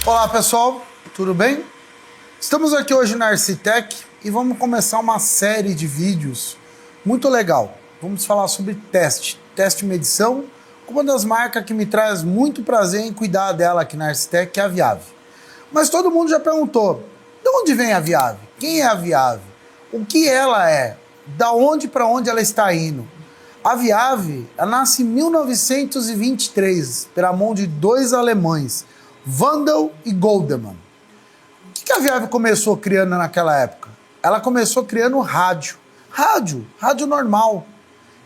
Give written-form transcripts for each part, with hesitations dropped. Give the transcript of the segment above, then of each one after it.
Olá pessoal, tudo bem? Estamos aqui hoje na Arcitec e vamos começar uma série de vídeos muito legal. Vamos falar sobre teste e medição, com uma das marcas que me traz muito prazer em cuidar dela aqui na Arcitec, que é a Viave. Mas todo mundo já perguntou, de onde vem a Viave? Quem é a Viave? O que ela é? Da onde para onde ela está indo? A Viave, ela nasce em 1923, pela mão de dois alemães, Wandel e Goldemann. O que a Viave começou criando naquela época? Ela começou criando rádio normal.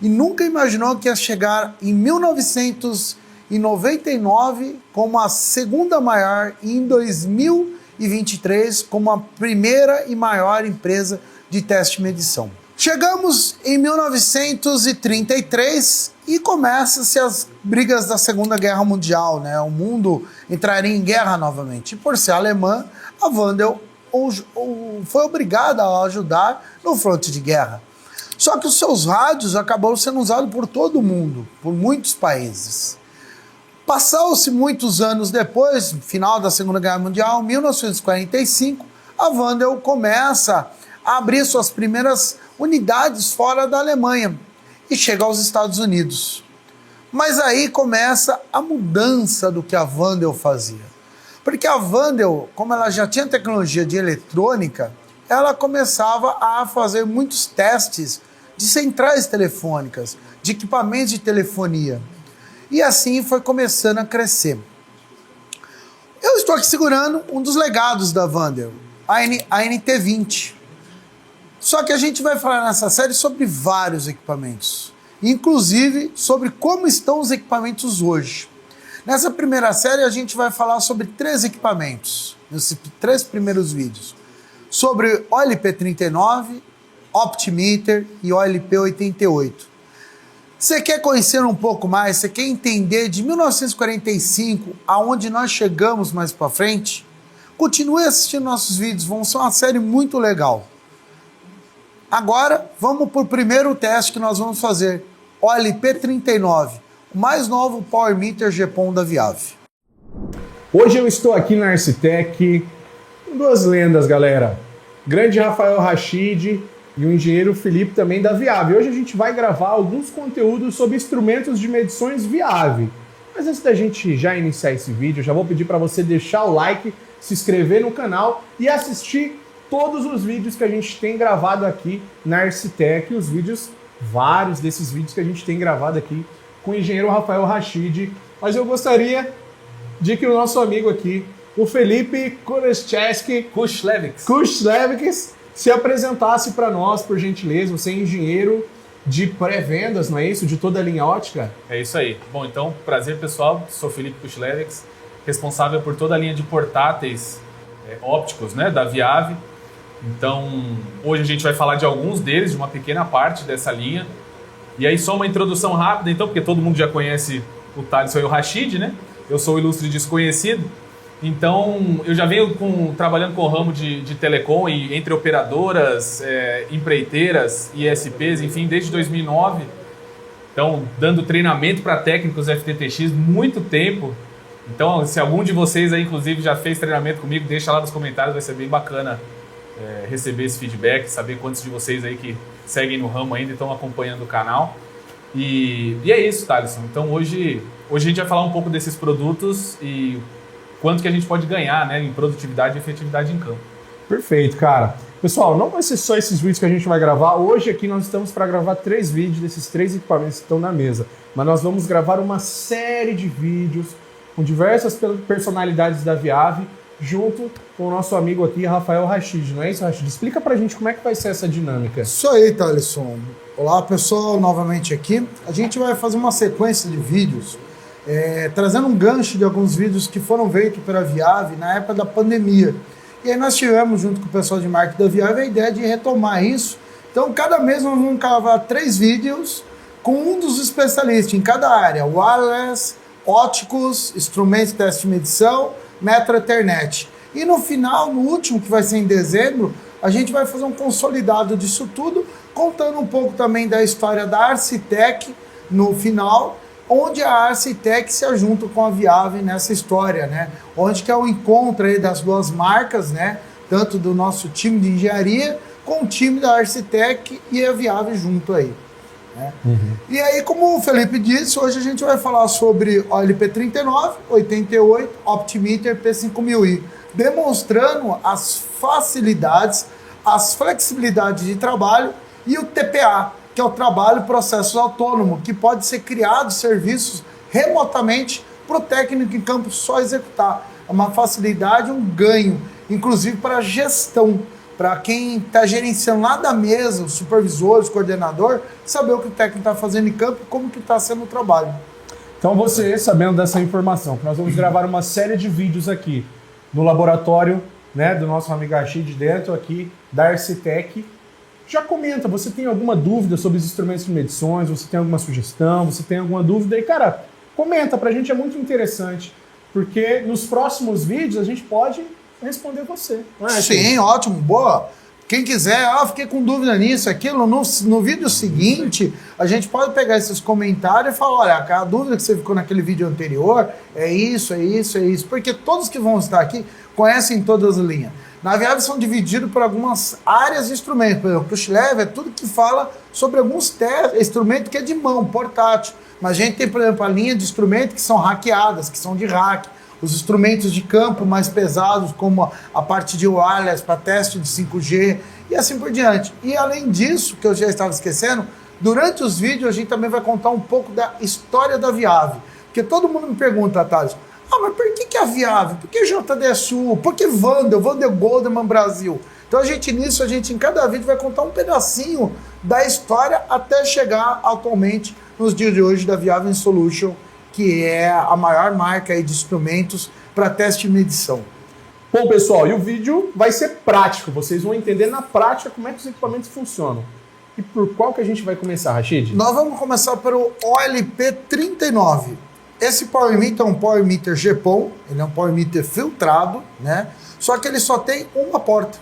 E nunca imaginou que ia chegar em 1999 como a segunda maior e em 2023 como a primeira e maior empresa de teste e medição. Chegamos em 1933 e começam-se as brigas da Segunda Guerra Mundial, né? O mundo entraria em guerra novamente. E por ser alemã, a Wandel foi obrigada a ajudar no fronte de guerra. Só que os seus rádios acabaram sendo usados por todo mundo, por muitos países. Passaram-se muitos anos depois, no final da Segunda Guerra Mundial, em 1945, a Wandel começa a abrir suas primeiras unidades fora da Alemanha e chega aos Estados Unidos. Mas aí começa a mudança do que a Wandel fazia. Porque a Wandel, como ela já tinha tecnologia de eletrônica, ela começava a fazer muitos testes de centrais telefônicas, de equipamentos de telefonia. E assim foi começando a crescer. Eu estou aqui segurando um dos legados da Wandel, a NT20. Só que a gente vai falar nessa série sobre vários equipamentos, inclusive sobre como estão os equipamentos hoje. Nessa primeira série a gente vai falar sobre 3 equipamentos, nesses 3 primeiros vídeos, sobre OLP39, Optimeter e OLP88. Você quer conhecer um pouco mais, você quer entender de 1945 aonde nós chegamos mais para frente? Continue assistindo nossos vídeos, vão ser uma série muito legal. Agora, vamos para o primeiro teste que nós vamos fazer, OLP39, o mais novo Power Meter GPON da Viave. Hoje eu estou aqui na Arcitec com 2 lendas, galera. Grande Rafael Rachid e o engenheiro Felipe também da Viave. Hoje a gente vai gravar alguns conteúdos sobre instrumentos de medições Viave. Mas antes da gente já iniciar esse vídeo, eu já vou pedir para você deixar o like, se inscrever no canal e assistir todos os vídeos que a gente tem gravado aqui na Arcitec, vários desses vídeos que a gente tem gravado aqui com o engenheiro Rafael Rachid. Mas eu gostaria de que o nosso amigo aqui, o Felipe Kushlevix, se apresentasse para nós, por gentileza. Você é engenheiro de pré-vendas, não é isso? De toda a linha ótica? É isso aí. Bom, então, prazer pessoal, sou Felipe Kushlevix, responsável por toda a linha de portáteis ópticos, né, da Viave. Então, hoje a gente vai falar de alguns deles, de uma pequena parte dessa linha. E aí só uma introdução rápida, então, porque todo mundo já conhece o Thaleson e o Rachid, né? Eu sou o ilustre desconhecido. Então, eu já venho trabalhando com o ramo de telecom e entre operadoras, empreiteiras, ISPs, enfim, desde 2009. Então, dando treinamento para técnicos FTTX muito tempo. Então, se algum de vocês aí, inclusive, já fez treinamento comigo, deixa lá nos comentários, vai ser bem bacana receber esse feedback, saber quantos de vocês aí que seguem no ramo ainda e estão acompanhando o canal. E é isso, Thaleson. Então, hoje a gente vai falar um pouco desses produtos e quanto que a gente pode ganhar, né, em produtividade e efetividade em campo. Perfeito, cara. Pessoal, não vai ser só esses vídeos que a gente vai gravar. Hoje aqui nós estamos para gravar 3 vídeos desses 3 equipamentos que estão na mesa. Mas nós vamos gravar uma série de vídeos com diversas personalidades da Viave, junto com o nosso amigo aqui, Rafael Rachid. Não é isso, Rachid? Explica pra gente como é que vai ser essa dinâmica. Isso aí, Thaleson. Olá, pessoal, novamente aqui. A gente vai fazer uma sequência de vídeos, trazendo um gancho de alguns vídeos que foram feitos pela Viave na época da pandemia. E aí nós tivemos, junto com o pessoal de marketing da Viave, a ideia de retomar isso. Então, cada mês nós vamos gravar 3 vídeos com um dos especialistas em cada área: wireless, óticos, instrumentos de teste e medição, Metro Ethernet. E no final, no último, que vai ser em dezembro, a gente vai fazer um consolidado disso tudo, contando um pouco também da história da Arcitec no final, onde a Arcitec se junta com a Viave nessa história, né? Onde que é o encontro aí das duas marcas, né? Tanto do nosso time de engenharia com o time da Arcitec e a Viave junto aí. Né? E aí, como o Felipe disse, hoje a gente vai falar sobre OLP 39, 88, Optimeter P5000i, demonstrando as facilidades, as flexibilidades de trabalho e o TPA, que é o trabalho processos autônomo, que pode ser criado serviços remotamente para o técnico em campo só executar. É uma facilidade, um ganho, inclusive para a gestão, para quem está gerenciando lá da mesa, os supervisores, o coordenador, saber o que o técnico está fazendo em campo e como que está sendo o trabalho. Então você, sabendo dessa informação, que nós vamos gravar uma série de vídeos aqui no laboratório, né, do nosso amigo Rashid, dentro aqui da Arcitec, já comenta, você tem alguma dúvida sobre os instrumentos de medições, você tem alguma sugestão, você tem alguma dúvida, e cara, comenta, pra gente é muito interessante, porque nos próximos vídeos a gente pode responder você. Não é, sim, ótimo, boa. Quem quiser, fiquei com dúvida nisso, aquilo, no vídeo seguinte, a gente pode pegar esses comentários e falar, olha, a dúvida que você ficou naquele vídeo anterior é isso, porque todos que vão estar aqui conhecem todas as linhas. Na Viave são divididos por algumas áreas de instrumentos, por exemplo, o Pushlever é tudo que fala sobre alguns instrumentos que é de mão, portátil, mas a gente tem, por exemplo, a linha de instrumentos que são hackeadas, que são de hack, os instrumentos de campo mais pesados, como a parte de wireless para teste de 5G e assim por diante. E além disso, que eu já estava esquecendo, durante os vídeos a gente também vai contar um pouco da história da Viave. Porque todo mundo me pergunta, Thales, mas por que a Viave? Por que JDSU? Por que Wandel Goldman Brasil? Então a gente em cada vídeo vai contar um pedacinho da história até chegar atualmente nos dias de hoje da Viave Solution, que é a maior marca aí de instrumentos para teste e medição. Bom, pessoal, e o vídeo vai ser prático. Vocês vão entender na prática como é que os equipamentos funcionam. E por qual que a gente vai começar, Rashid? Nós vamos começar pelo OLP 39. Esse Power Meter é um Power Meter GPON, ele é um Power Meter filtrado, né? Só que ele só tem uma porta.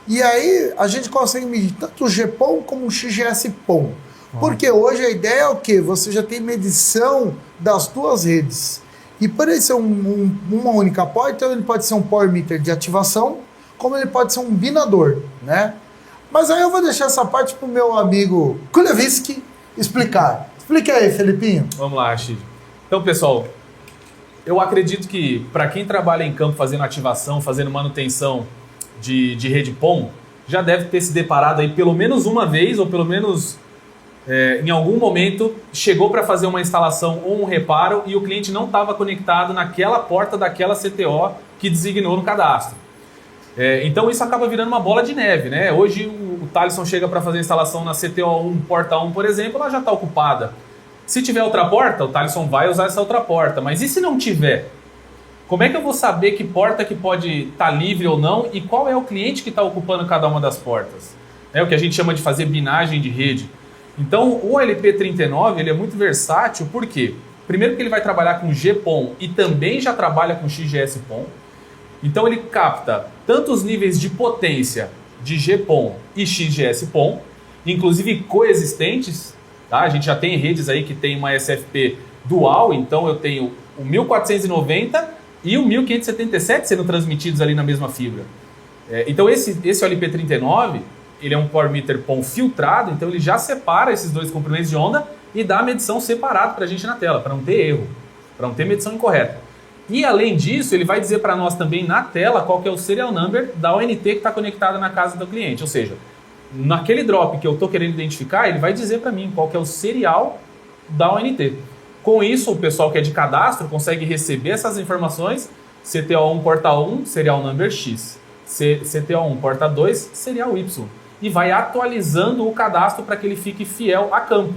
E aí a gente consegue medir tanto o GPON como o XGS-PON. Porque hoje a ideia é o quê? Você já tem medição das duas redes. E por ele ser uma única porta, então ele pode ser um Power Meter de ativação, como ele pode ser um binador, né? Mas aí eu vou deixar essa parte para o meu amigo Kulevski explicar. Explica aí, Felipinho. Vamos lá, Rashid. Então, pessoal, eu acredito que para quem trabalha em campo fazendo ativação, fazendo manutenção de rede PON, já deve ter se deparado aí pelo menos uma vez, ou pelo menos em algum momento chegou para fazer uma instalação ou um reparo e o cliente não estava conectado naquela porta daquela CTO que designou no cadastro. Então isso acaba virando uma bola de neve, né? Hoje o Thaleson chega para fazer a instalação na CTO1, porta 1, por exemplo, ela já está ocupada. Se tiver outra porta, o Thaleson vai usar essa outra porta. Mas e se não tiver? Como é que eu vou saber que porta que pode estar livre ou não e qual é o cliente que está ocupando cada uma das portas? É o que a gente chama de fazer binagem de rede. Então o LP39 ele é muito versátil, por quê? Primeiro que ele vai trabalhar com GPON e também já trabalha com XGS-PON. Então ele capta tanto os níveis de potência de GPON e XGS-PON, inclusive coexistentes. Tá? A gente já tem redes aí que tem uma SFP dual, então eu tenho o 1490 e o 1577 sendo transmitidos ali na mesma fibra. Então esse LP39 ele é um Power Meter PON filtrado, então ele já separa esses dois comprimentos de onda e dá a medição separada para a gente na tela, para não ter erro, para não ter medição incorreta. E além disso, ele vai dizer para nós também na tela qual que é o serial number da ONT que está conectada na casa do cliente. Ou seja, naquele drop que eu estou querendo identificar, ele vai dizer para mim qual que é o serial da ONT. Com isso, o pessoal que é de cadastro consegue receber essas informações, CTO1 porta 1, serial number X, CTO1 porta 2, serial Y. E vai atualizando o cadastro para que ele fique fiel a campo.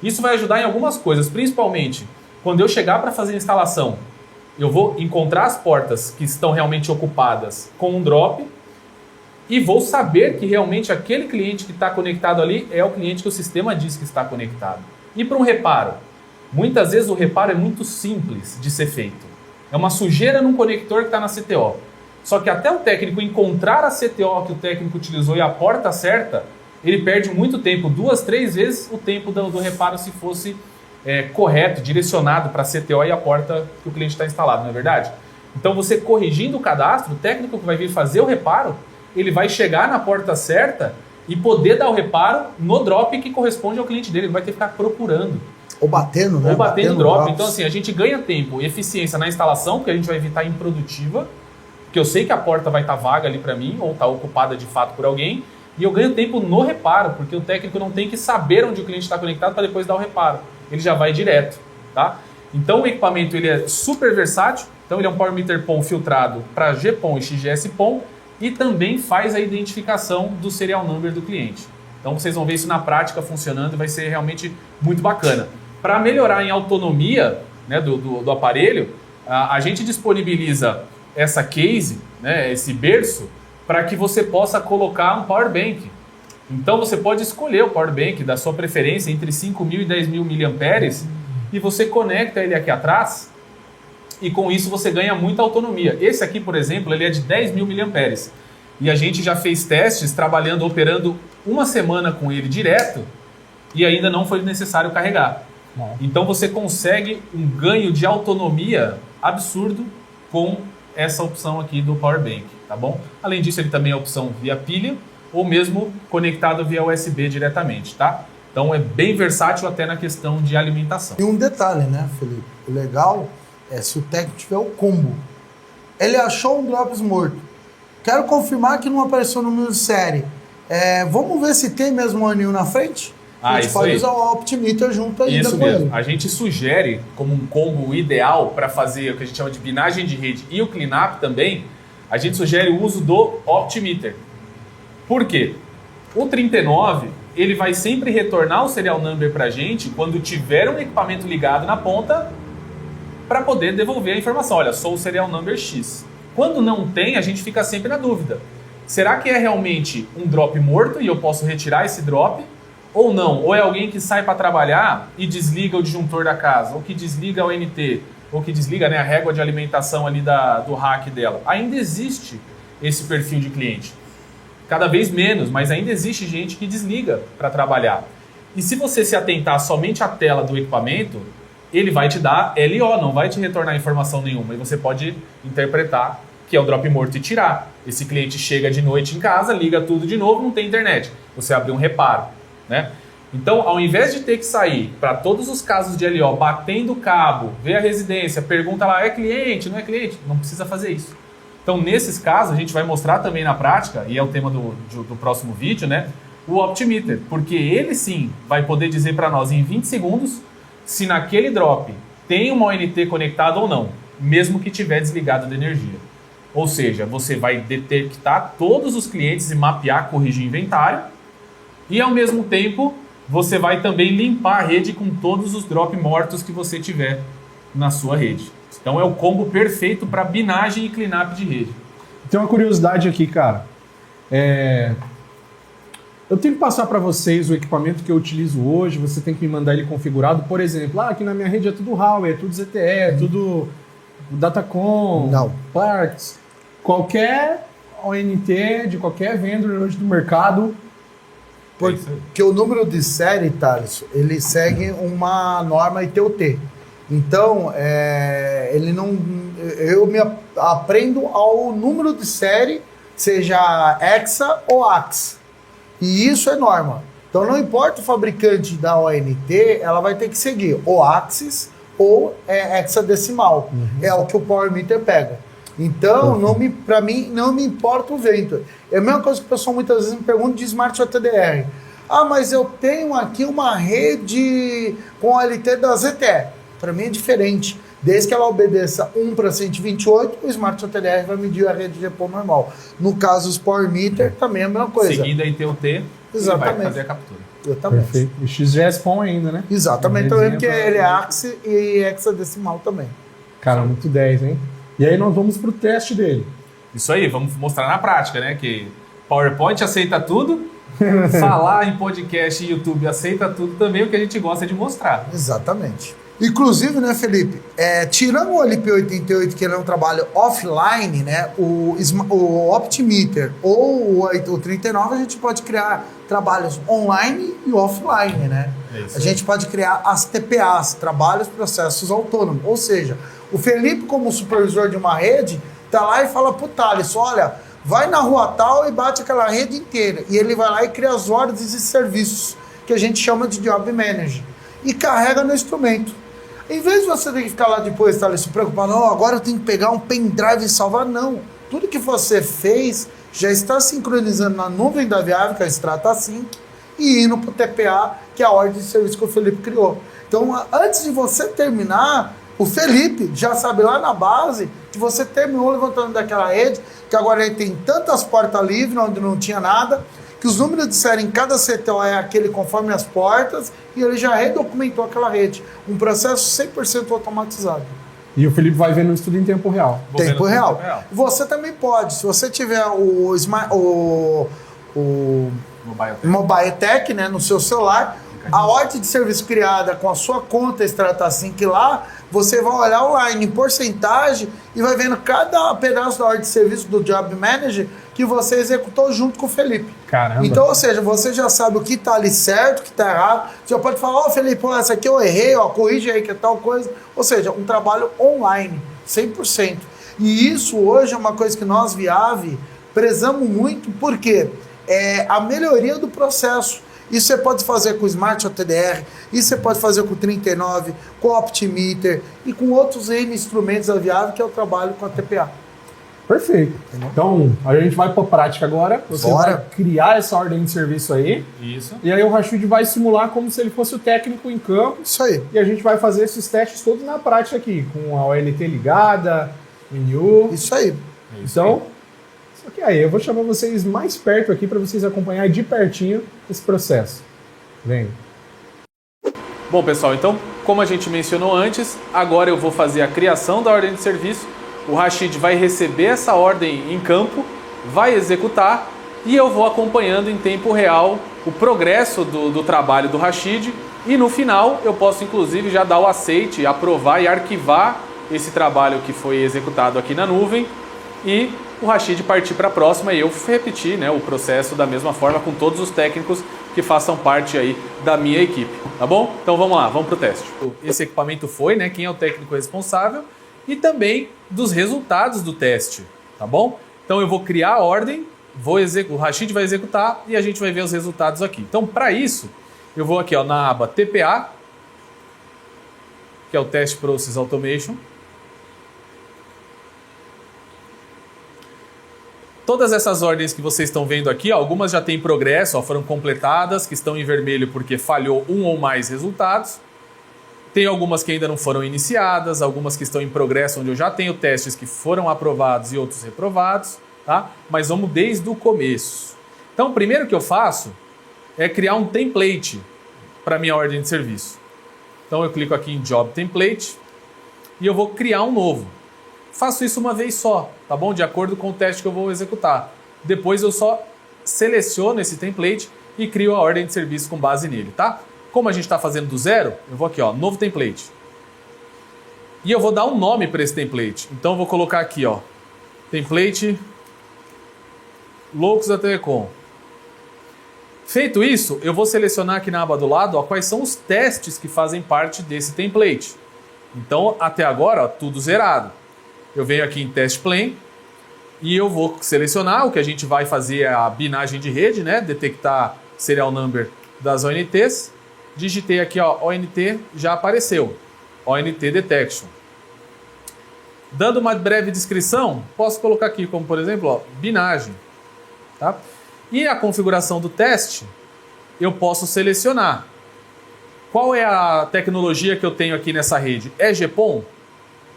Isso vai ajudar em algumas coisas, principalmente quando eu chegar para fazer a instalação, eu vou encontrar as portas que estão realmente ocupadas com um drop e vou saber que realmente aquele cliente que está conectado ali é o cliente que o sistema diz que está conectado. E para um reparo? Muitas vezes o reparo é muito simples de ser feito. É uma sujeira num conector que está na CTO. Só que até o técnico encontrar a CTO que o técnico utilizou e a porta certa, ele perde muito tempo, 2, 3 vezes o tempo do reparo se fosse correto, direcionado para a CTO e a porta que o cliente está instalado, não é verdade? Então você corrigindo o cadastro, o técnico que vai vir fazer o reparo, ele vai chegar na porta certa e poder dar o reparo no drop que corresponde ao cliente dele, ele vai ter que ficar procurando. Ou batendo, né? Ou batendo drop. drops. Então assim, a gente ganha tempo e eficiência na instalação, porque a gente vai evitar improdutiva, porque eu sei que a porta vai estar vaga ali para mim, ou está ocupada de fato por alguém, e eu ganho tempo no reparo, porque o técnico não tem que saber onde o cliente está conectado para depois dar o reparo. Ele já vai direto, tá? Então o equipamento ele é super versátil, então ele é um Power Meter PON filtrado para GPON e XGS PON e também faz a identificação do serial number do cliente. Então vocês vão ver isso na prática funcionando e vai ser realmente muito bacana. Para melhorar em autonomia, né, do aparelho, a gente disponibiliza essa case, né, esse berço, para que você possa colocar um power bank. Então você pode escolher o power bank da sua preferência entre 5.000 e 10.000 mAh e você conecta ele aqui atrás e com isso você ganha muita autonomia. Esse aqui, por exemplo, ele é de 10.000 mAh e a gente já fez testes trabalhando, operando uma semana com ele direto e ainda não foi necessário carregar. Então você consegue um ganho de autonomia absurdo com essa opção aqui do Power Bank, tá bom? Além disso, ele também é opção via pilha ou mesmo conectado via USB diretamente, tá? Então é bem versátil até na questão de alimentação. E um detalhe, né, Felipe? O legal é se o técnico tiver o combo. Ele achou um drops morto. Quero confirmar que não apareceu no número de série. Vamos ver se tem mesmo um aninho na frente? A gente pode usar o Optimeter junto ainda isso com mesmo. ele. A gente sugere como um combo ideal para fazer o que a gente chama de binagem de rede e o cleanup também, a gente sugere o uso do Optimeter. Por quê? O 39, ele vai sempre retornar o serial number para a gente quando tiver um equipamento ligado na ponta para poder devolver a informação. Olha, sou o serial number X. Quando não tem, a gente fica sempre na dúvida. Será que é realmente um drop morto e eu posso retirar esse drop? Ou não, ou é alguém que sai para trabalhar e desliga o disjuntor da casa, ou que desliga o NT, ou que desliga, né, a régua de alimentação ali do rack dela. Ainda existe esse perfil de cliente. Cada vez menos, mas ainda existe gente que desliga para trabalhar. E se você se atentar somente à tela do equipamento, ele vai te dar LO, não vai te retornar informação nenhuma. E você pode interpretar que é o drop morto e tirar. Esse cliente chega de noite em casa, liga tudo de novo, não tem internet. Você abre um reparo. Né? Então, ao invés de ter que sair para todos os casos de LO, batendo cabo, ver a residência, pergunta lá, é cliente, não é cliente? Não precisa fazer isso. Então, nesses casos, a gente vai mostrar também na prática, e é o tema do próximo vídeo, né? O Optimeter, porque ele sim vai poder dizer para nós em 20 segundos se naquele drop tem uma ONT conectada ou não, mesmo que tiver desligado da energia. Ou seja, você vai detectar todos os clientes e mapear, corrigir inventário, e ao mesmo tempo, você vai também limpar a rede com todos os drops mortos que você tiver na sua rede. Então é o combo perfeito para binagem e cleanup de rede. Tem uma curiosidade aqui, cara. Eu tenho que passar para vocês o equipamento que eu utilizo hoje, você tem que me mandar ele configurado. Por exemplo, aqui na minha rede é tudo Huawei, é tudo ZTE, é tudo Datacom, Parks. Qualquer ONT de qualquer vendor hoje do mercado. Porque o número de série, Thales, ele segue uma norma ITU-T. Então, ele não, eu me aprendo ao número de série, seja hexa ou ax. E isso é norma. Então, não importa o fabricante da ONT, ela vai ter que seguir ou axis ou hexadecimal. É o que o Power Meter pega. Então, para mim, não me importa o vento. É a mesma coisa que o pessoal muitas vezes me pergunta de Smart OTDR. Ah, mas eu tenho aqui uma rede com a LT da ZTE. Para mim é diferente. Desde que ela obedeça 1 para 128, o Smart OTDR vai medir a rede de GPON normal. No caso, os Power Meter também é a mesma coisa. Seguindo a ITU-T, exatamente, vai fazer a captura. Exatamente. Perfeito. E XGS-PON ainda, né? Exatamente, também, porque ele é axis e hexadecimal também. Cara, muito 10, hein? E aí nós vamos pro teste dele. Isso aí, vamos mostrar na prática, né? Que PowerPoint aceita tudo, falar em podcast e YouTube aceita tudo também, o que a gente gosta de mostrar. Exatamente. Inclusive, né, Felipe, tirando o LP88, que ele é um trabalho offline, né, o Optimeter ou o 39, a gente pode criar trabalhos online e offline, né? É isso A gente pode criar as TPAs, Trabalhos Processos Autônomos. Ou seja, o Felipe, como supervisor de uma rede, tá lá e fala pro Thales, olha, vai na rua tal e bate aquela rede inteira. E ele vai lá e cria as ordens e serviços, que a gente chama de Job Manager. E carrega no instrumento. Em vez de você ter que ficar lá depois, Thales, se preocupando, agora eu tenho que pegar um pendrive e salvar, não. Tudo que você fez já está sincronizando na nuvem da Viave, que é a Strata Sync, e indo para o TPA, que é a ordem de serviço que o Felipe criou. Então, antes de você terminar, o Felipe já sabe lá na base que você terminou levantando daquela rede, que agora ele tem tantas portas livres, onde não tinha nada, que os números de série em cada CTO é aquele conforme as portas, e ele já redocumentou aquela rede. Um processo 100% automatizado. E o Felipe vai vendo isso tudo em tempo real. Tempo real. Você também pode, se você tiver o Mobile Tech, né, no seu celular, a ordem de serviço criada com a sua conta Strata Sync lá, você vai olhar online em porcentagem e vai vendo cada pedaço da ordem de serviço do Job Manager que você executou junto com o Felipe. Caramba. Então, ou seja, você já sabe o que está ali certo, o que está errado. Você já pode falar, Felipe, essa aqui eu errei, corrige aí que é tal coisa. Ou seja, um trabalho online, 100%. E isso hoje é uma coisa que nós, Viave, prezamos muito, porque é a melhoria do processo. Isso você pode fazer com o Smart OTDR, isso você pode fazer com o 39, com o Optimeter e com outros N instrumentos da Viave, que é o trabalho com a TPA. Perfeito. Então, a gente vai para a prática agora. Você vai criar essa ordem de serviço aí. Isso. E aí o Rashid vai simular como se ele fosse o técnico em campo. Isso aí. E a gente vai fazer esses testes todos na prática aqui, com a ONT ligada, menu. Isso aí. Então, só que aí eu vou chamar vocês mais perto aqui para vocês acompanharem de pertinho esse processo. Vem. Bom, pessoal, então, como a gente mencionou antes, agora eu vou fazer a criação da ordem de serviço. O Rashid vai receber essa ordem em campo, vai executar e eu vou acompanhando em tempo real o progresso do trabalho do Rashid e no final eu posso inclusive já dar o aceite, aprovar e arquivar esse trabalho que foi executado aqui na nuvem e o Rashid partir para a próxima e eu repetir, né, o processo da mesma forma com todos os técnicos que façam parte aí da minha equipe, tá bom? Então vamos lá, vamos para o teste. Esse equipamento foi, né, quem é o técnico responsável e também dos resultados do teste, tá bom? Então eu vou criar a ordem, o Rashid vai executar e a gente vai ver os resultados aqui. Então para isso, eu vou aqui na aba TPA, que é o Test Process Automation. Todas essas ordens que vocês estão vendo aqui, algumas já têm progresso, foram completadas, que estão em vermelho porque falhou um ou mais resultados. Tem algumas que ainda não foram iniciadas, algumas que estão em progresso, onde eu já tenho testes que foram aprovados e outros reprovados, tá? Mas vamos desde o começo. Então, o primeiro que eu faço é criar um template para minha ordem de serviço. Então, eu clico aqui em Job Template e eu vou criar um novo. Faço isso uma vez só, tá bom? De acordo com o teste que eu vou executar. Depois eu só seleciono esse template e crio a ordem de serviço com base nele, tá? Como a gente está fazendo do zero, eu vou aqui, novo template. E eu vou dar um nome para esse template. Então eu vou colocar aqui, template Loucos da Telecom. Feito isso, eu vou selecionar aqui na aba do lado quais são os testes que fazem parte desse template. Então, até agora, tudo zerado. Eu venho aqui em Test Plan e eu vou selecionar o que a gente vai fazer a binagem de rede, né? Detectar serial number das ONTs. Digitei aqui, ONT, já apareceu. ONT Detection. Dando uma breve descrição, posso colocar aqui como, por exemplo, binagem. Tá? E a configuração do teste, eu posso selecionar. Qual é a tecnologia que eu tenho aqui nessa rede? É GPON?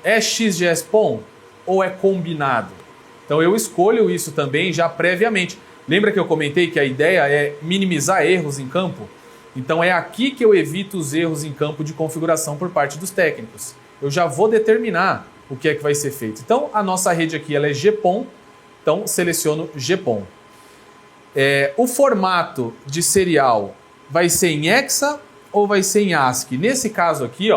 É XGS-PON? Ou é combinado? Então eu escolho isso também já previamente. Lembra que eu comentei que a ideia é minimizar erros em campo? Então é aqui que eu evito os erros em campo de configuração por parte dos técnicos. Eu já vou determinar o que é que vai ser feito. Então a nossa rede aqui ela é GPON, então seleciono GPON. O formato de serial vai ser em hexa ou vai ser em ASCII? Nesse caso aqui,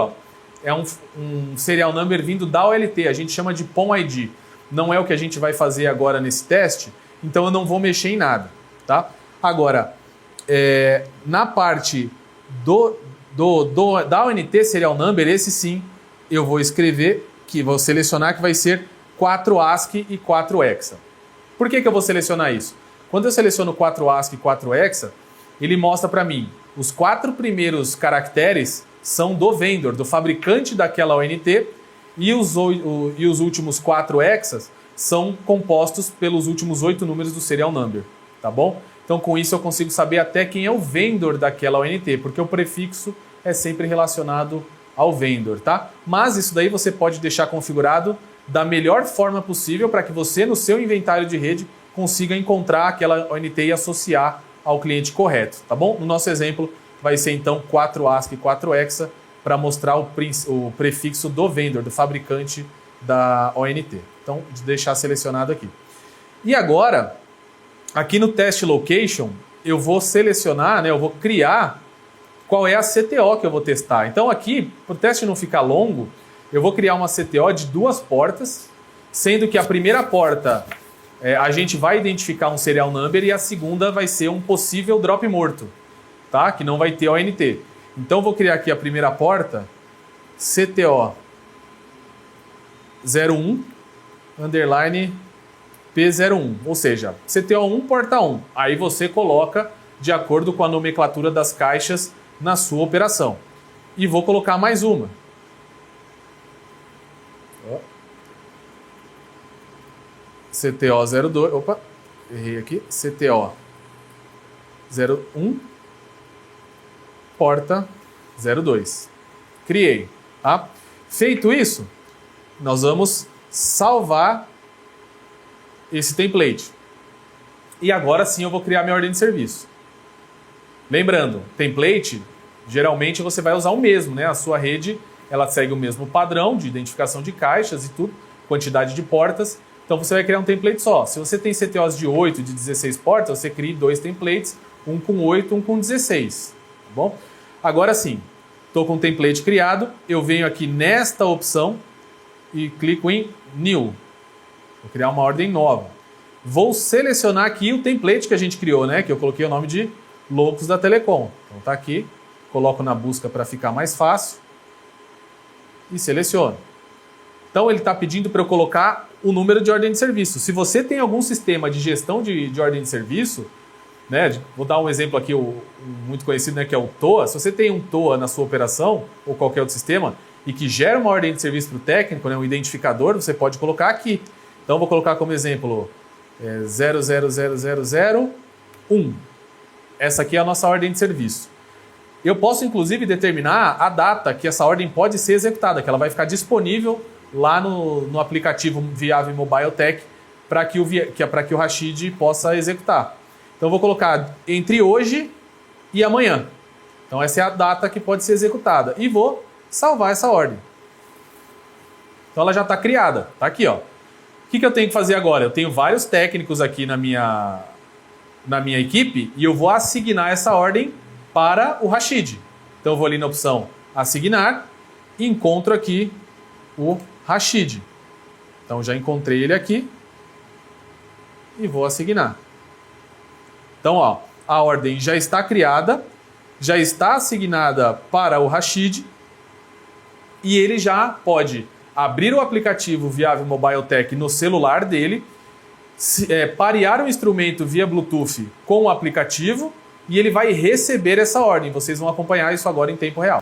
é um serial number vindo da OLT, a gente chama de PON ID. Não é o que a gente vai fazer agora nesse teste, então eu não vou mexer em nada, tá? Agora, na parte da ONT Serial Number, esse sim, eu vou escrever, vou selecionar que vai ser 4 ASCII e 4 hexa. Por que eu vou selecionar isso? Quando eu seleciono 4 ASCII e 4 hexa, ele mostra para mim os 4 primeiros caracteres são do vendor, do fabricante daquela ONT, e os últimos 4 hexas são compostos pelos últimos 8 números do serial number, tá bom? Então com isso eu consigo saber até quem é o vendor daquela ONT, porque o prefixo é sempre relacionado ao vendor, tá? Mas isso daí você pode deixar configurado da melhor forma possível para que você no seu inventário de rede consiga encontrar aquela ONT e associar ao cliente correto, tá bom? No nosso exemplo vai ser então 4 ASCII e 4 hexa para mostrar o prefixo do vendor, do fabricante da ONT. Então, de deixar selecionado aqui. E agora, aqui no Test Location, eu vou selecionar, né, eu vou criar qual é a CTO que eu vou testar. Então aqui, para o teste não ficar longo, eu vou criar uma CTO de 2 portas, sendo que a primeira porta a gente vai identificar um serial number e a segunda vai ser um possível drop morto, tá? Que não vai ter ONT. Então eu vou criar aqui a primeira porta, CTO 01 underline P01, ou seja, CTO1 porta 1. Aí você coloca de acordo com a nomenclatura das caixas na sua operação. E vou colocar mais uma. CTO 02, opa, errei aqui, CTO 01 porta 02. Criei, tá? Feito isso, nós vamos salvar esse template. E agora sim eu vou criar minha ordem de serviço. Lembrando, template, geralmente você vai usar o mesmo, né? A sua rede, ela segue o mesmo padrão de identificação de caixas e tudo, quantidade de portas. Então você vai criar um template só. Se você tem CTOs de 8, de 16 portas, você cria 2 templates, um com 8, um com 16, tá bom? Agora sim, estou com o template criado, eu venho aqui nesta opção e clico em New. Vou criar uma ordem nova. Vou selecionar aqui o template que a gente criou, né? Que eu coloquei o nome de Loucos da Telecom. Então tá aqui, coloco na busca para ficar mais fácil e seleciono. Então ele está pedindo para eu colocar o número de ordem de serviço. Se você tem algum sistema de gestão de ordem de serviço, né? Vou dar um exemplo aqui, muito conhecido, né? Que é o TOA. Se você tem um TOA na sua operação ou qualquer outro sistema e que gera uma ordem de serviço para o técnico, né? Um identificador, você pode colocar aqui. Então vou colocar como exemplo 000001. Essa aqui é a nossa ordem de serviço. Eu posso, inclusive, determinar a data que essa ordem pode ser executada, que ela vai ficar disponível lá no aplicativo Viave Mobile Tech para que o Rashid possa executar. Então, eu vou colocar entre hoje e amanhã. Então, essa é a data que pode ser executada. E vou salvar essa ordem. Então, ela já está criada. Está aqui, ó. O que eu tenho que fazer agora? Eu tenho vários técnicos aqui na minha equipe e eu vou assignar essa ordem para o Rashid. Então eu vou ali na opção assignar e encontro aqui o Rashid. Então já encontrei ele aqui e vou assignar. Então ó, a ordem já está criada, já está assignada para o Rashid e ele já pode abrir o aplicativo Viave Mobile Tech no celular dele, parear o instrumento via Bluetooth com o aplicativo e ele vai receber essa ordem. Vocês vão acompanhar isso agora em tempo real.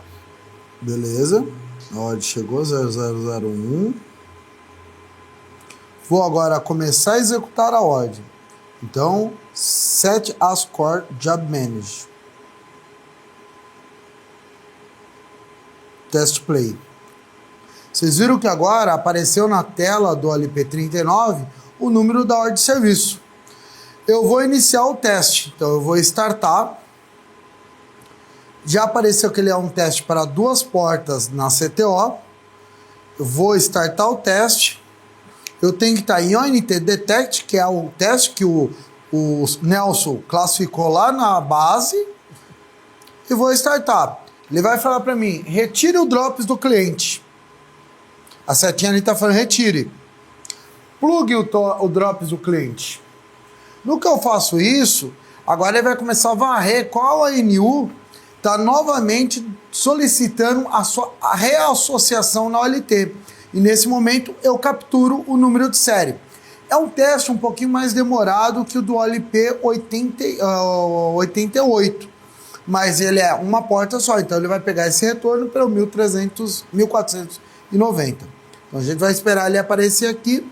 Beleza. A ordem chegou, 0001. Vou agora começar a executar a ordem. Então, set as core job manage. Test play. Vocês viram que agora apareceu na tela do LP39 o número da ordem de serviço. Eu vou iniciar o teste. Então eu vou startar. Já apareceu que ele é um teste para 2 portas na CTO. Eu vou startar o teste. Eu tenho que estar em ONT Detect, que é o teste que o Nelson classificou lá na base. E vou startar. Ele vai falar para mim, retire o drops do cliente. A setinha ali está falando, retire. Plugue o drops do cliente. No que eu faço isso, agora ele vai começar a varrer qual a NU está novamente solicitando a reassociação na OLT. E nesse momento eu capturo o número de série. É um teste um pouquinho mais demorado que o do OLP 88, mas ele é uma porta só, então ele vai pegar esse retorno para o 1490. Então a gente vai esperar ele aparecer aqui.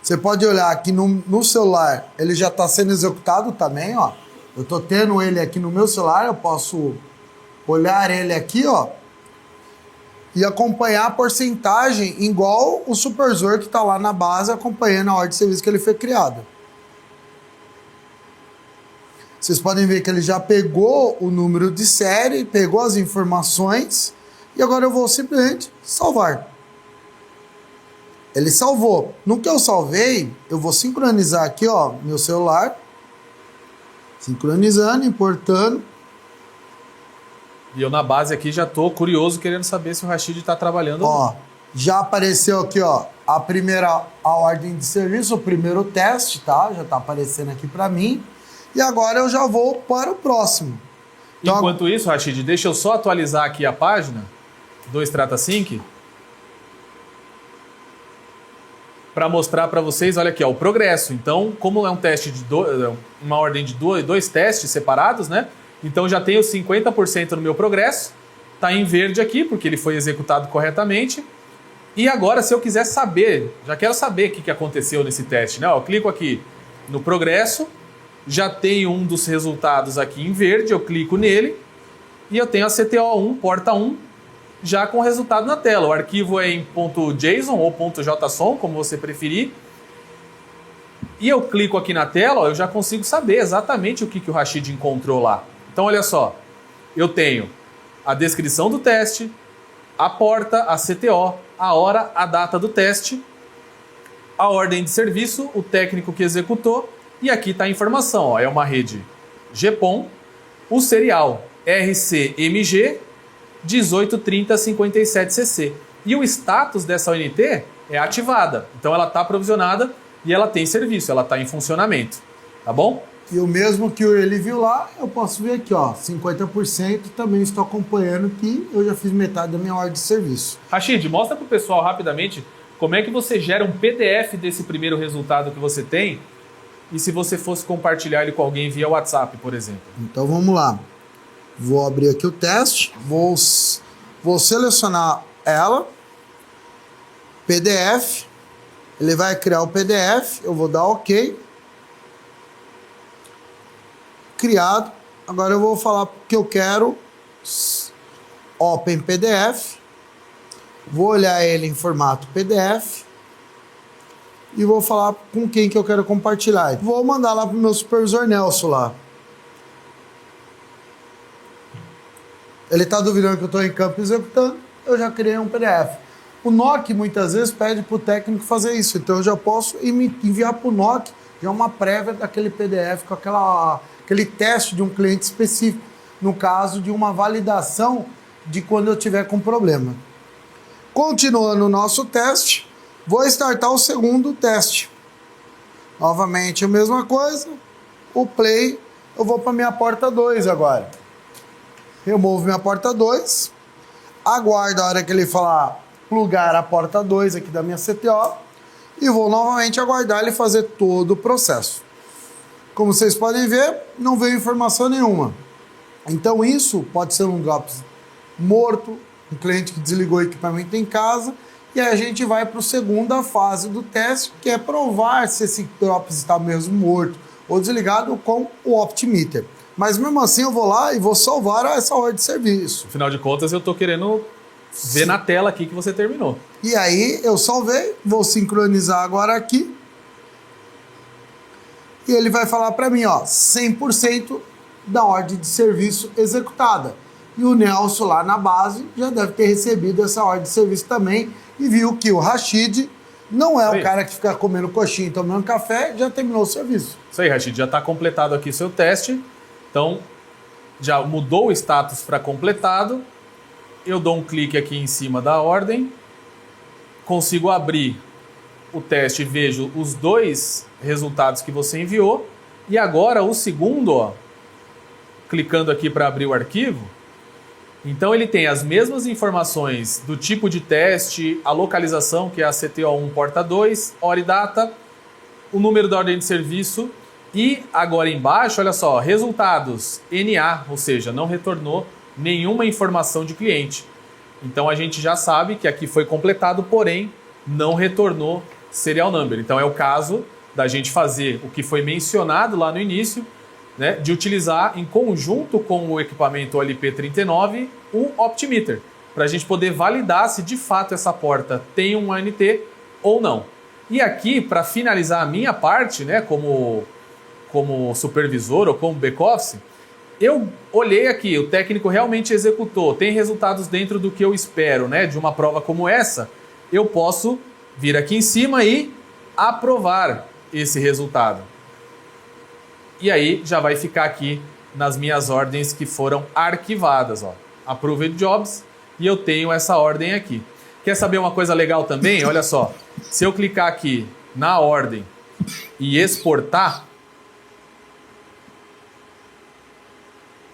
Você pode olhar aqui no celular, ele já está sendo executado também, ó. Eu estou tendo ele aqui no meu celular, eu posso olhar ele aqui, ó, e acompanhar a porcentagem igual o supervisor que está lá na base acompanhando a ordem de serviço que ele foi criado. Vocês podem ver que ele já pegou o número de série, pegou as informações e agora eu vou simplesmente salvar. Ele salvou. No que eu salvei, eu vou sincronizar aqui, ó, meu celular. Sincronizando, importando. E eu na base aqui já tô curioso, querendo saber se o Rashid está trabalhando. Ó, já apareceu aqui, ó, a ordem de serviço, o primeiro teste, tá? Já tá aparecendo aqui para mim. E agora eu já vou para o próximo. Então, enquanto isso, Rashid, deixa eu só atualizar aqui a página do Strata Sync para mostrar para vocês, olha aqui, ó, o progresso. Então, como é um teste de uma ordem de dois testes separados, né? Então já tenho 50% no meu progresso, tá em verde aqui, porque ele foi executado corretamente. E agora, se eu quiser saber, já quero saber o que aconteceu nesse teste, né? Eu clico aqui no progresso, já tenho um dos resultados aqui em verde, eu clico nele, e eu tenho a CTO1, porta 1, já com o resultado na tela. O arquivo é em .json ou .json, como você preferir. E eu clico aqui na tela, ó, eu já consigo saber exatamente o que o Rashid encontrou lá. Então, olha só, eu tenho a descrição do teste, a porta, a CTO, a hora, a data do teste, a ordem de serviço, o técnico que executou, e aqui está a informação, ó, é uma rede GPON, o serial RCMG 183057CC. E o status dessa ONT é ativada, então ela está aprovisionada e ela tem serviço, ela está em funcionamento, tá bom? E o mesmo que ele viu lá, eu posso ver aqui, ó, 50% também estou acompanhando que eu já fiz metade da minha ordem de serviço. Rashid, mostra para o pessoal rapidamente como é que você gera um PDF desse primeiro resultado que você tem e se você fosse compartilhar ele com alguém via WhatsApp, por exemplo. Então vamos lá. Vou abrir aqui o teste, vou selecionar ela, PDF, ele vai criar o PDF, eu vou dar OK. Criado. Agora eu vou falar que eu quero Open PDF. Vou olhar ele em formato PDF e vou falar com quem que eu quero compartilhar. Vou mandar lá para o meu supervisor Nelson lá. Ele está duvidando que eu estou em campo executando, eu já criei um PDF. O NOC muitas vezes pede para o técnico fazer isso, então eu já posso enviar para o NOC já uma prévia daquele PDF com aquele teste de um cliente específico, no caso de uma validação de quando eu tiver com problema. Continuando o nosso teste, vou startar o segundo teste. Novamente a mesma coisa, o play, eu vou para minha porta 2 agora. Removo minha porta 2, aguardo a hora que ele falar plugar a porta 2 aqui da minha CTO e vou novamente aguardar ele fazer todo o processo. Como vocês podem ver, não veio informação nenhuma. Então isso pode ser um drops morto, um cliente que desligou o equipamento em casa, e aí a gente vai para a segunda fase do teste, que é provar se esse drops está mesmo morto ou desligado com o Optimeter. Mas mesmo assim eu vou lá e vou salvar essa ordem de serviço. Afinal de contas, eu estou querendo ver na tela aqui que você terminou. E aí eu salvei, vou sincronizar agora aqui. E ele vai falar para mim, ó, 100% da ordem de serviço executada. E o Nelson lá na base já deve ter recebido essa ordem de serviço também e viu que o Rashid não é o cara que fica comendo coxinha e tomando café, já terminou o serviço. Isso aí, Rashid, já está completado aqui seu teste. Então, já mudou o status para completado. Eu dou um clique aqui em cima da ordem. Consigo abrir o teste e vejo os dois resultados que você enviou. E agora o segundo, ó, clicando aqui para abrir o arquivo, então ele tem as mesmas informações do tipo de teste, a localização, que é a CTO1 porta 2, hora e data, o número da ordem de serviço e agora embaixo, olha só, resultados NA, ou seja, não retornou nenhuma informação de cliente. Então a gente já sabe que aqui foi completado, porém não retornou serial number. Então é o caso da gente fazer o que foi mencionado lá no início, né, de utilizar em conjunto com o equipamento OLP39 o Optimeter, para a gente poder validar se de fato essa porta tem um ANT ou não. E aqui, para finalizar a minha parte, né, como supervisor ou como back-office, eu olhei aqui, o técnico realmente executou, tem resultados dentro do que eu espero, né, de uma prova como essa, eu posso vir aqui em cima e aprovar esse resultado. E aí já vai ficar aqui nas minhas ordens que foram arquivadas, ó. Approved Jobs, e eu tenho essa ordem aqui. Quer saber uma coisa legal também? Olha só, se eu clicar aqui na ordem e exportar,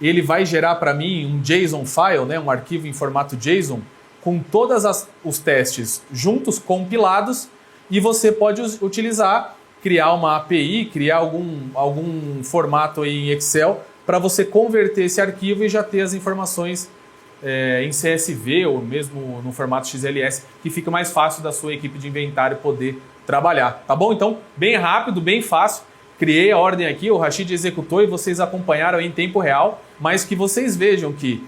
ele vai gerar para mim um JSON file, né, um arquivo em formato JSON, com todos os testes juntos, compilados, e você pode utilizar, criar uma API, criar algum formato aí em Excel para você converter esse arquivo e já ter as informações em CSV ou mesmo no formato XLS, que fica mais fácil da sua equipe de inventário poder trabalhar, tá bom? Então, bem rápido, bem fácil. Criei a ordem aqui, o Rashid executou e vocês acompanharam em tempo real, mas que vocês vejam que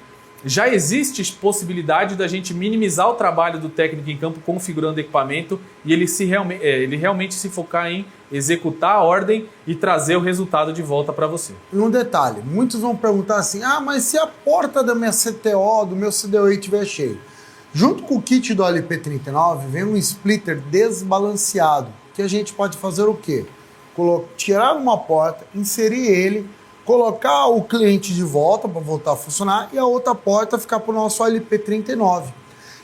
já existe possibilidade da gente minimizar o trabalho do técnico em campo configurando equipamento e ele realmente se focar em executar a ordem e trazer o resultado de volta para você. E um detalhe, muitos vão perguntar assim, mas se a porta da minha CTO, do meu CDO estiver cheio? Junto com o kit do LP39 vem um splitter desbalanceado, que a gente pode fazer o quê? Tirar uma porta, inserir ele, colocar o cliente de volta para voltar a funcionar e a outra porta ficar para o nosso LP39.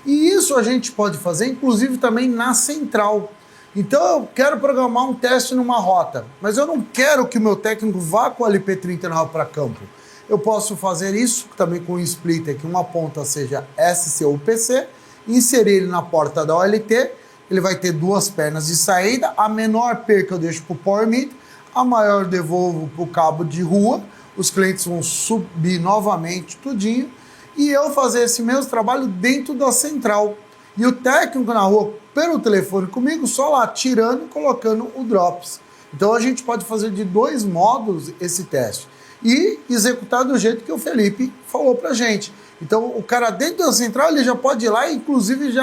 E isso a gente pode fazer, inclusive, também na central. Então eu quero programar um teste numa rota, mas eu não quero que o meu técnico vá com o LP39 para campo. Eu posso fazer isso também com um splitter, que uma ponta seja SC ou PC, inserir ele na porta da OLT, ele vai ter duas pernas de saída, a menor perca eu deixo para o Power Meter, a maior eu devolvo para o cabo de rua, os clientes vão subir novamente tudinho, e eu fazer esse mesmo trabalho dentro da central. E o técnico na rua, pelo telefone comigo, só lá tirando e colocando o drops. Então a gente pode fazer de dois modos esse teste. E executar do jeito que o Felipe falou pra gente. Então o cara dentro da central, ele já pode ir lá, inclusive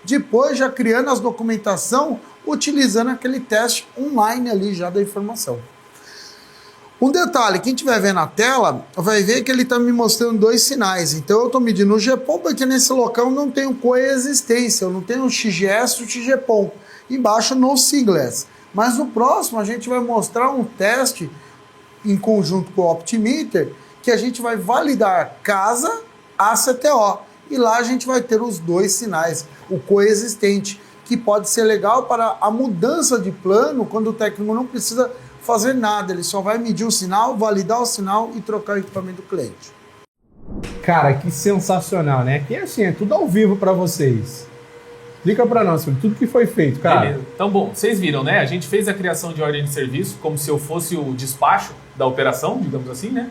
depois já criando as documentação, utilizando aquele teste online ali já da informação. Um detalhe, quem estiver vendo a tela, vai ver que ele está me mostrando dois sinais. Então eu estou medindo o GPOM, porque nesse local eu não tenho coexistência, eu não tenho o XGS e o XGPOM. Embaixo no Seamless. Mas no próximo a gente vai mostrar um teste em conjunto com o Optimeter, que a gente vai validar casa a CTO. E lá a gente vai ter os dois sinais, o coexistente, que pode ser legal para a mudança de plano, quando o técnico não precisa fazer nada, ele só vai medir o sinal, validar o sinal e trocar o equipamento do cliente. Cara, que sensacional, né? Que assim, é tudo ao vivo para vocês. Explica para nós, tudo que foi feito, cara. Beleza. Então, bom, vocês viram, né? A gente fez a criação de ordem de serviço, como se eu fosse o despacho da operação, digamos assim, né?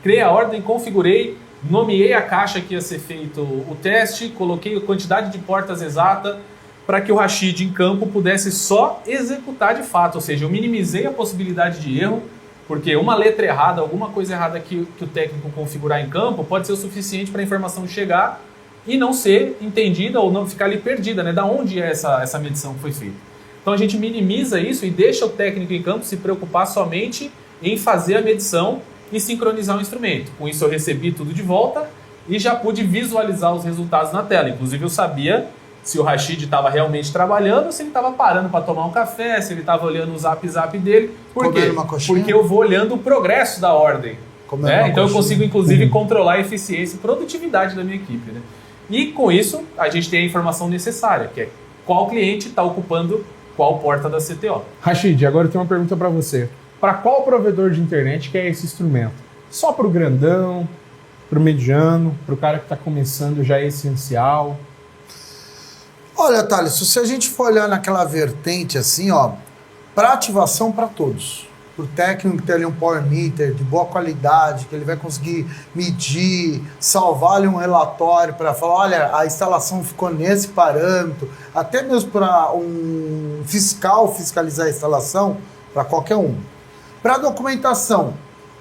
Criei a ordem, configurei, nomeei a caixa que ia ser feito o teste, coloquei a quantidade de portas exata, para que o Rashid em campo pudesse só executar de fato, ou seja, eu minimizei a possibilidade de erro, porque uma letra errada, alguma coisa errada que o técnico configurar em campo pode ser o suficiente para a informação chegar e não ser entendida ou não ficar ali perdida, né? Da onde é essa medição que foi feita. Então a gente minimiza isso e deixa o técnico em campo se preocupar somente em fazer a medição e sincronizar o instrumento. Com isso eu recebi tudo de volta e já pude visualizar os resultados na tela. Inclusive eu sabia se o Rashid estava realmente trabalhando, se ele estava parando para tomar um café, se ele estava olhando o zap dele. Por quê? Porque eu vou olhando o progresso da ordem. Né? Então eu consigo, inclusive, controlar a eficiência e produtividade da minha equipe. Né? E com isso, a gente tem a informação necessária, que é qual cliente está ocupando qual porta da CTO. Rashid, agora eu tenho uma pergunta para você. para qual provedor de internet que é esse instrumento? Só para o grandão, para o mediano, para o cara que está começando já é essencial? Olha, Thales, se a gente for olhar naquela vertente assim, ó, para ativação para todos. Para o técnico que tem ali um power meter de boa qualidade, que ele vai conseguir medir, salvar ali um relatório para falar, olha, a instalação ficou nesse parâmetro, até mesmo para um fiscal fiscalizar a instalação, para qualquer um. Para a documentação,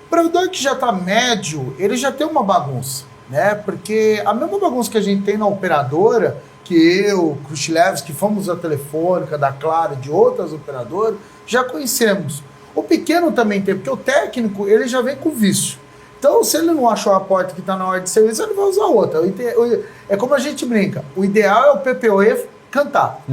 o provedor que já está médio, ele já tem uma bagunça, né? Porque a mesma bagunça que a gente tem na operadora, que eu, Kuchlevski, que fomos da Telefônica, da Claro, de outras operadoras, já conhecemos. O pequeno também tem, porque o técnico, ele já vem com vício. Então, se ele não achou a porta que está na hora de serviço, ele vai usar outra. É como a gente brinca, o ideal é o PPOE cantar.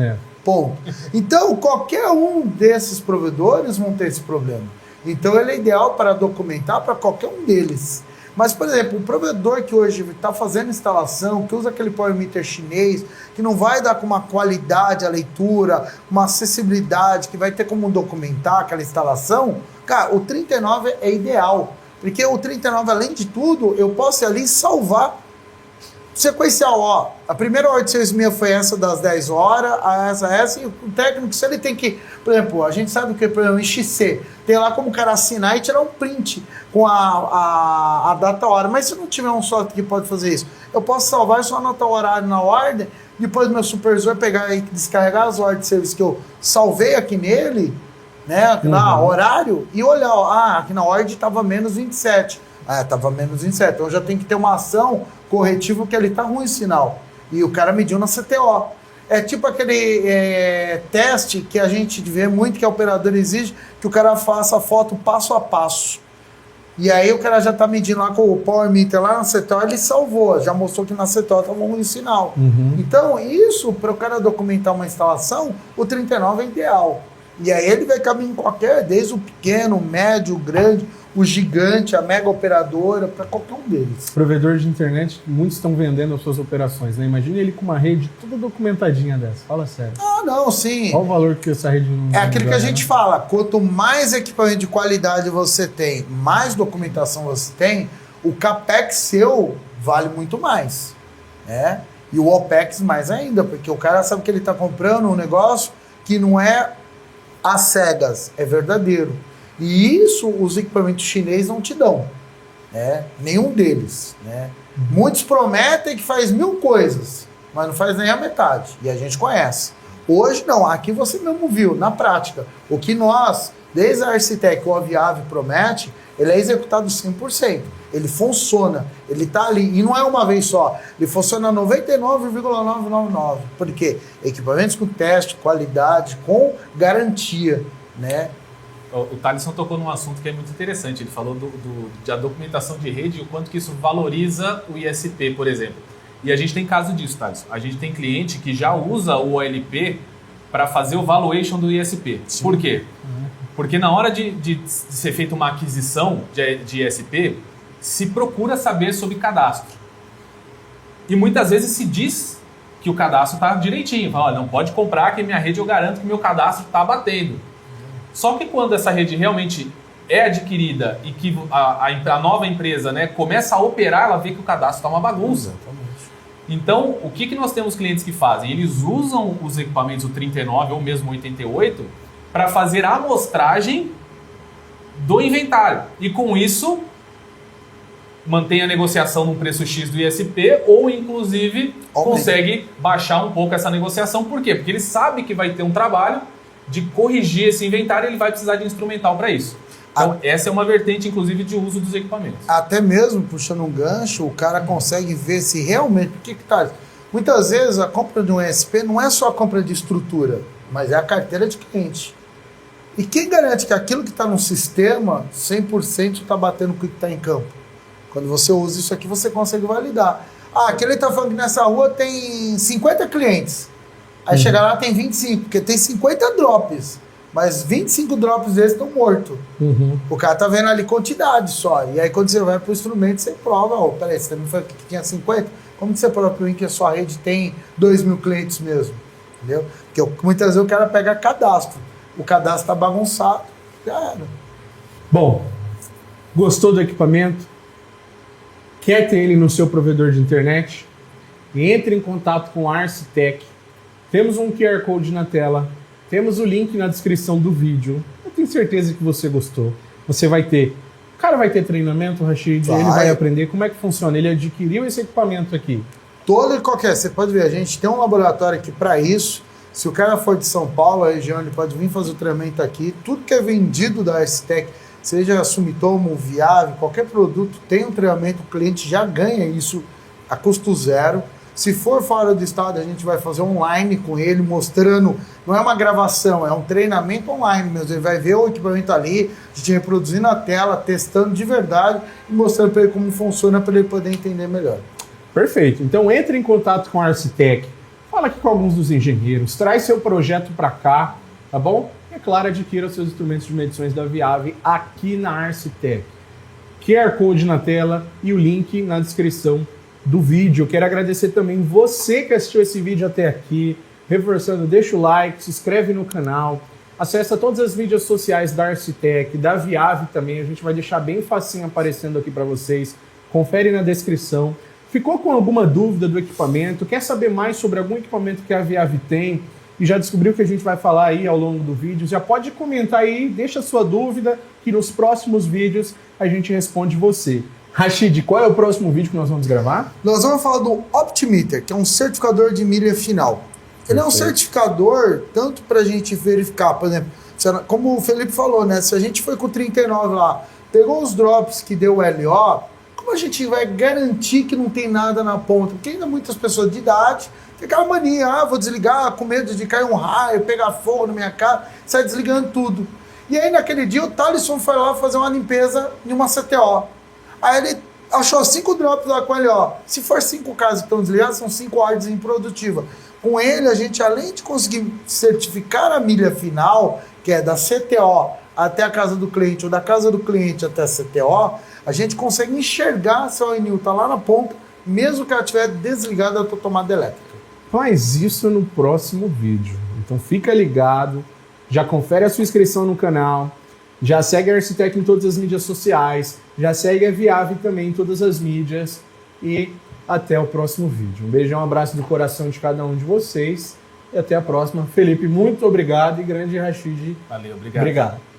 Ponto. Então, qualquer um desses provedores vão ter esse problema. Então, ele é ideal para documentar para qualquer um deles. Mas, por exemplo, o provedor que hoje está fazendo instalação, que usa aquele power meter chinês, que não vai dar com uma qualidade a leitura, uma acessibilidade, que vai ter como documentar aquela instalação, cara, o 39 é ideal. Porque o 39, além de tudo, eu posso ali salvar sequencial, ó. A primeira ordem de serviço foi essa das 10 horas, essa, e o técnico, se ele tem que, por exemplo, a gente sabe que o XC tem lá como o cara assinar e tirar um print com a data hora, mas se não tiver um software que pode fazer isso, eu posso salvar e só anotar o horário na ordem, depois meu supervisor pegar e descarregar as ordens de serviço que eu salvei aqui nele, né, na horário, e olhar, ó, aqui na ordem estava menos 27. Estava menos 27, então já tem que ter uma ação corretiva que ali tá ruim o sinal. E o cara mediu na CTO. É tipo aquele teste que a gente vê muito que a operadora exige, que o cara faça a foto passo a passo. E aí o cara já tá medindo lá com o power meter lá na CTO, ele salvou, já mostrou que na CTO estava ruim o sinal. Então isso, para o cara documentar uma instalação, o 39 é ideal. E aí ele vai caber em qualquer, desde o pequeno, o médio, o grande, o gigante, a mega operadora, para qualquer um deles. Provedor de internet, muitos estão vendendo as suas operações, né? Imagina ele com uma rede toda documentadinha dessa, fala sério. Não, sim. Qual o valor que essa rede não... É aquilo que a gente fala, quanto mais equipamento de qualidade você tem, mais documentação você tem, o CAPEX seu vale muito mais, né? E o OPEX mais ainda, porque o cara sabe que ele está comprando um negócio que não é às cegas, é verdadeiro. E isso os equipamentos chineses não te dão, né? Nenhum deles, né? Muitos prometem que faz 1000 coisas, mas não faz nem a metade, e a gente conhece. Hoje não, aqui você mesmo viu, na prática, o que nós, desde a Arcitec, o Aviave promete, ele é executado 100%, ele funciona, ele está ali, e não é uma vez só, ele funciona 99,999, porque equipamentos com teste, qualidade, com garantia, né? O Thaleson tocou num assunto que é muito interessante. Ele falou da documentação de rede e o quanto que isso valoriza o ISP, por exemplo. E a gente tem caso disso, Thaleson. A gente tem cliente que já usa o OLP para fazer o valuation do ISP. Sim. Por quê? Porque na hora de ser feita uma aquisição de ISP, se procura saber sobre cadastro. E muitas vezes se diz que o cadastro está direitinho. Fala, olha, não pode comprar que minha rede eu garanto que meu cadastro está batendo. Só que quando essa rede realmente é adquirida e que a nova empresa, né, começa a operar, ela vê que o cadastro está uma bagunça. Exatamente. Então, o que nós temos clientes que fazem? Eles usam os equipamentos, o 39 ou mesmo o 88, para fazer a amostragem do inventário. E com isso, mantém a negociação no preço X do ISP ou, inclusive, consegue baixar um pouco essa negociação. Por quê? Porque ele sabe que vai ter um trabalho de corrigir esse inventário, ele vai precisar de instrumental para isso. Então, essa é uma vertente, inclusive, de uso dos equipamentos. Até mesmo, puxando um gancho, o cara consegue ver se realmente... Porque que tá? Muitas vezes, a compra de um ESP não é só a compra de estrutura, mas é a carteira de cliente. E quem garante que aquilo que está no sistema, 100% está batendo com o que está em campo? Quando você usa isso aqui, você consegue validar. Aquele está falando que nessa rua tem 50 clientes. Aí chega lá, tem 25, porque tem 50 drops, mas 25 drops desses estão mortos. O cara tá vendo ali quantidade só. E aí quando você vai pro instrumento, você prova, peraí, você também falou que tinha 50? Como que você prova para mim que a sua rede tem 2.000 clientes mesmo? Entendeu? Porque muitas vezes o cara pega cadastro. O cadastro tá bagunçado, já era. Bom, gostou do equipamento? Quer ter ele no seu provedor de internet? Entre em contato com a Arcitec. Temos um QR Code na tela, temos o link na descrição do vídeo. Eu tenho certeza que você gostou. Você vai ter... O cara vai ter treinamento, Rashid, ele vai aprender como é que funciona. Ele adquiriu esse equipamento aqui. Todo e qualquer. Você pode ver, a gente tem um laboratório aqui para isso. Se o cara for de São Paulo, a região, ele pode vir fazer o treinamento aqui. Tudo que é vendido da Arcitec, seja Sumitomo, Viave, qualquer produto, tem um treinamento, o cliente já ganha isso a custo zero. Se for fora do estado, a gente vai fazer online com ele, mostrando, não é uma gravação, é um treinamento online mesmo. Ele vai ver o equipamento ali, a gente reproduzindo na tela, testando de verdade e mostrando para ele como funciona, para ele poder entender melhor. Perfeito. Então entre em contato com a Arcitec, fala aqui com alguns dos engenheiros, traz seu projeto para cá, tá bom? E é claro, adquira os seus instrumentos de medições da Viave aqui na Arcitec. QR Code na tela e o link na descrição do vídeo. Eu quero agradecer também você que assistiu esse vídeo até aqui, reforçando, deixa o like, se inscreve no canal, acessa todas as mídias sociais da Arcitec, da Viave também, a gente vai deixar bem facinho aparecendo aqui para vocês, confere na descrição. Ficou com alguma dúvida do equipamento, quer saber mais sobre algum equipamento que a Viave tem e já descobriu que a gente vai falar aí ao longo do vídeo, já pode comentar aí, deixa a sua dúvida, que nos próximos vídeos a gente responde você. Rashid, qual é o próximo vídeo que nós vamos gravar? Nós vamos falar do Optimeter, que é um certificador de milha final. Ele é um certificador tanto para a gente verificar, por exemplo, como o Felipe falou, né? Se a gente foi com o 39 lá, pegou os drops que deu o LO, como a gente vai garantir que não tem nada na ponta? Porque ainda muitas pessoas de idade tem aquela mania, vou desligar com medo de cair um raio, pegar fogo na minha casa, sai desligando tudo. E aí naquele dia o Thalisson foi lá fazer uma limpeza em uma CTO. Aí ele achou 5 drops lá com ele, ó. Se for 5 casas que estão desligadas, são 5 ordens improdutivas. Com ele, a gente, além de conseguir certificar a milha final, que é da CTO até a casa do cliente, ou da casa do cliente até a CTO, a gente consegue enxergar se a ONU está lá na ponta, mesmo que ela estiver desligada da tua tomada elétrica. Faz isso no próximo vídeo. Então fica ligado, já confere a sua inscrição no canal, já segue a Arcitec em todas as mídias sociais, já segue a Viave também em todas as mídias e até o próximo vídeo. Um beijão, um abraço do coração de cada um de vocês e até a próxima. Felipe, muito obrigado e grande Rashid. Valeu, obrigado. Obrigado.